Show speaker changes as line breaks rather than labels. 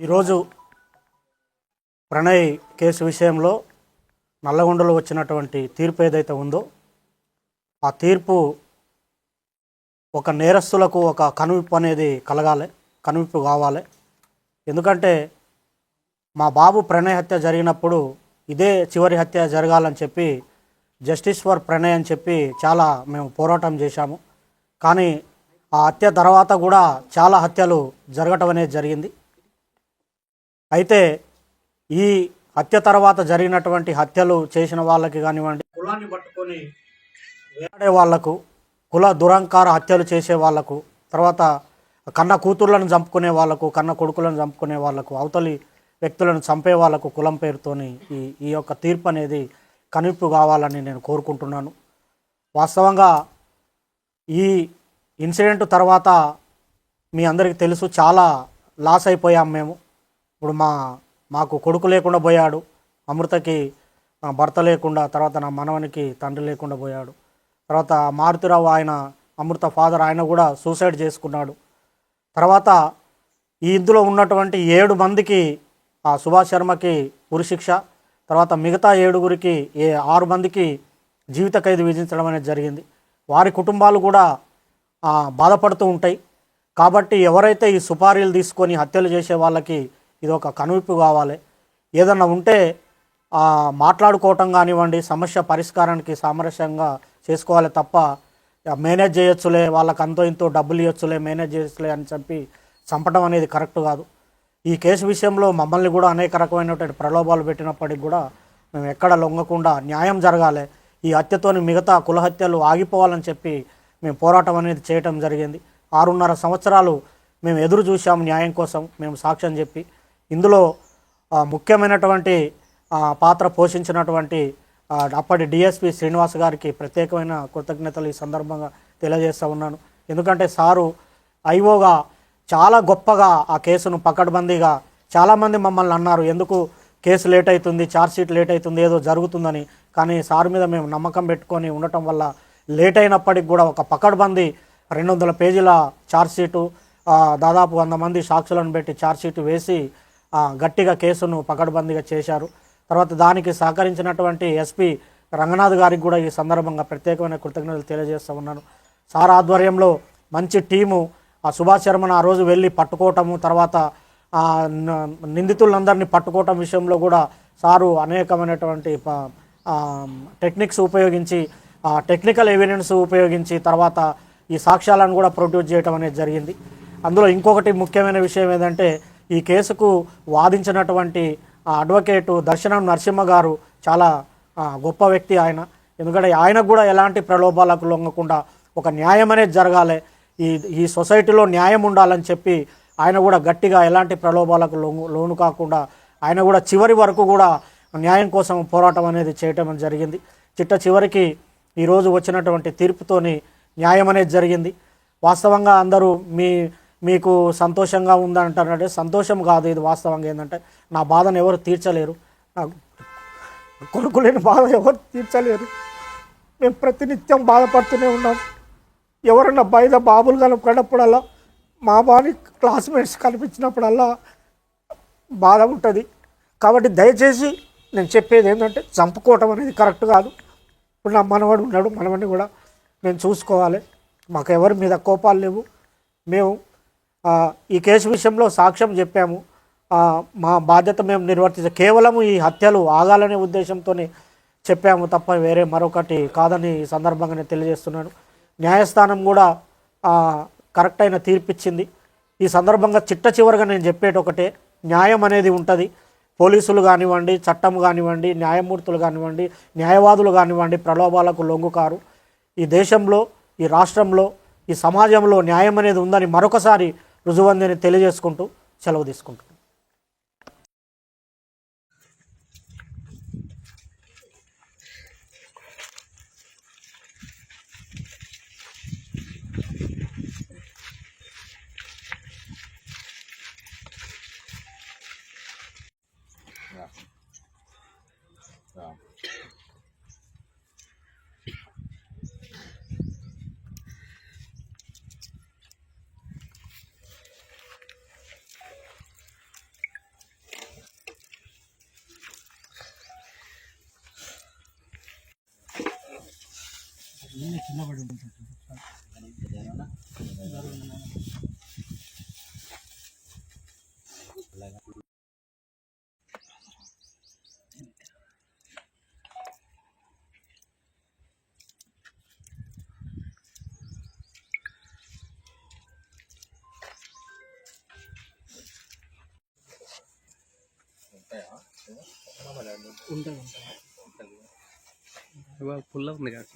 ఈరోజు ప్రణయ్ కేసు విషయంలో నల్లగొండలో వచ్చినటువంటి తీర్పు ఏదైతే ఉందో ఆ తీర్పు ఒక నేరస్తులకు ఒక కనువిప్పు అనేది కలగాలి, కనువిప్పు కావాలి. ఎందుకంటే మా బాబు ప్రణయ్ హత్య జరిగినప్పుడు ఇదే చివరి హత్య జరగాలని చెప్పి జస్టిస్ ఫర్ ప్రణయ్ అని చెప్పి చాలా మేము పోరాటం చేశాము. కానీ ఆ హత్య తర్వాత కూడా చాలా హత్యలు జరగటం అనేది జరిగింది. అయితే ఈ హత్య తర్వాత జరిగినటువంటి హత్యలు చేసిన వాళ్ళకి కానివ్వండి, కులాన్ని పట్టుకొని వేలాడే వాళ్లకు, కుల దురంకార హత్యలు చేసే వాళ్లకు, తర్వాత కన్న కూతుర్లను చంపుకునే వాళ్లకు, కన్న కొడుకులను చంపుకునే వాళ్లకు, అవతలి వ్యక్తులను చంపే వాళ్లకు కులం పేరుతోని ఈ యొక్క తీర్పు అనేది కనువిప్పు కావాలని నేను కోరుకుంటున్నాను. వాస్తవంగా ఈ ఇన్సిడెంట్ తర్వాత మీ అందరికీ తెలుసు, చాలా లాస్ అయిపోయాం మేము. ఇప్పుడు మాకు కొడుకు లేకుండా పోయాడు, అమృతకి భర్త లేకుండా, తర్వాత నా మనవనికి తండ్రి లేకుండా పోయాడు. తర్వాత మారుతిరావు ఆయన అమృత ఫాదర్ ఆయన కూడా సూసైడ్ చేసుకున్నాడు. తర్వాత ఈ ఇందులో ఉన్నటువంటి 7 మందికి ఆ సుభాష్ శర్మకి ఉరిశిక్ష, తర్వాత మిగతా 7గురికి 6 మందికి జీవిత ఖైదు విధించడం అనేది జరిగింది. వారి కుటుంబాలు కూడా బాధపడుతూ ఉంటాయి. కాబట్టి ఎవరైతే ఈ సుపారీలు తీసుకొని హత్యలు చేసే వాళ్ళకి ఇది ఒక కనువిప్పు కావాలి. ఏదన్నా ఉంటే మాట్లాడుకోవటం కానివ్వండి, సమస్య పరిష్కారానికి సామరస్యంగా చేసుకోవాలి తప్ప మేనేజ్ చేయొచ్చులే, వాళ్ళకి అంతో ఇంతో డబ్బులు ఇవ్వచ్చులే, మేనేజ్ చేయొచ్చులే అని చెప్పి చంపడం అనేది కరెక్ట్ కాదు. ఈ కేసు విషయంలో మమ్మల్ని కూడా అనేక రకమైనటువంటి ప్రలోభాలు పెట్టినప్పటికి కూడా మేము ఎక్కడ లొంగకుండా న్యాయం జరగాలి, ఈ హత్యతోని మిగతా కుల హత్యలు ఆగిపోవాలని చెప్పి మేము పోరాటం అనేది చేయటం జరిగింది. 6.5 సంవత్సరాలు మేము ఎదురు చూసాము న్యాయం కోసం, మేము సాక్ష్యం చెప్పి. ఇందులో ముఖ్యమైనటువంటి పాత్ర పోషించినటువంటి అప్పటి డిఎస్పి శ్రీనివాస్ గారికి ప్రత్యేకమైన కృతజ్ఞతలు ఈ సందర్భంగా తెలియజేస్తూ ఉన్నాను. ఎందుకంటే సారు ఐఓగా చాలా గొప్పగా ఆ కేసును పకడ్బందీగా, చాలామంది మమ్మల్ని అన్నారు ఎందుకు కేసు లేట్ అవుతుంది, ఛార్జ్షీట్ లేట్ అవుతుంది, ఏదో జరుగుతుందని. కానీ సార్ మీద మేము నమ్మకం పెట్టుకొని ఉండటం వల్ల లేట్ అయినప్పటికి కూడా ఒక పకడ్బందీ 200 పేజీల ఛార్జ్షీటు, దాదాపు 100 మంది సాక్షులను పెట్టి ఛార్జ్షీట్ వేసి గట్టిగా కేసును పకడ్బందీగా చేశారు. తర్వాత దానికి సహకరించినటువంటి ఎస్పీ రంగనాథ్ గారికి కూడా ఈ సందర్భంగా ప్రత్యేకమైన కృతజ్ఞతలు తెలియజేస్తూ ఉన్నాను. సార్ ఆధ్వర్యంలో మంచి టీము సుభాష్ శర్మను ఆ రోజు వెళ్ళి పట్టుకోవటము, తర్వాత నిందితులందరినీ పట్టుకోవటం విషయంలో కూడా సారు అనేకమైనటువంటి టెక్నిక్స్ ఉపయోగించి, టెక్నికల్ ఎవిడెన్స్ ఉపయోగించి తర్వాత ఈ సాక్ష్యాలను కూడా ప్రొడ్యూస్ చేయడం అనేది జరిగింది. అందులో ఇంకొకటి ముఖ్యమైన విషయం ఏంటంటే ఈ కేసుకు వాదించినటువంటి అడ్వకేటు దర్శనం నరసింహ గారు చాలా గొప్ప వ్యక్తి ఆయన. ఎందుకంటే ఆయనకు కూడా ఎలాంటి ప్రలోభాలకు లొంగకుండా ఒక న్యాయం అనేది జరగాలి, ఈ సొసైటీలో న్యాయం ఉండాలని చెప్పి ఆయన కూడా గట్టిగా ఎలాంటి ప్రలోభాలకు లోను కాకుండా ఆయన కూడా చివరి వరకు కూడా న్యాయం కోసం పోరాటం అనేది చేయటం జరిగింది. చివరికి ఈరోజు వచ్చినటువంటి తీర్పుతోని న్యాయం అనేది జరిగింది. వాస్తవంగా అందరూ మీకు సంతోషంగా ఉందంటారంటే సంతోషం కాదు, ఇది వాస్తవంగా ఏంటంటే నా బాధను ఎవరు తీర్చలేరు, నా కొడుకు లేని బాధ ఎవరు తీర్చలేరు. మేము ప్రతినిత్యం బాధపడుతూనే ఉన్నాం. ఎవరన్నా బయట బాబులు కనపడినప్పుడల్లా, మా బాని క్లాస్మేట్స్ కనిపించినప్పుడల్లా బాధ ఉంటుంది. కాబట్టి దయచేసి నేను చెప్పేది ఏంటంటే చంపుకోవటం అనేది కరెక్ట్ కాదు. ఇప్పుడు నా మనవడు ఉన్నాడు, మనవడిని కూడా నేను చూసుకోవాలి. మాకు ఎవరి మీద కోపాలు లేవు. మేము ఈ కేసు విషయంలో సాక్ష్యం చెప్పాము, మా బాధ్యత మేము నిర్వర్తించాం. కేవలం ఈ హత్యలు ఆగాలనే ఉద్దేశంతోనే చెప్పాము తప్ప వేరే మరొకటి కాదని ఈ సందర్భంగా నేను తెలియజేస్తున్నాను. న్యాయస్థానం కూడా కరెక్ట్ అయిన తీర్పిచ్చింది. ఈ సందర్భంగా చివరిగా నేను చెప్పేటి ఒకటే, న్యాయం అనేది ఉంటుంది. పోలీసులు కానివ్వండి, చట్టం కానివ్వండి, న్యాయమూర్తులు కానివ్వండి, న్యాయవాదులు కానివ్వండి ప్రలోభాలకు లొంగుకారు. ఈ దేశంలో, ఈ రాష్ట్రంలో, ఈ సమాజంలో న్యాయం అనేది ఉందని మరొకసారి రుజువందని తెలియజేసుకుంటూ సెలవు తీసుకుంటున్నాను. కింద పడి ఉంటుంది. ఉంటాయి
ఇవాళ పుల్ల ఉంది కాదు.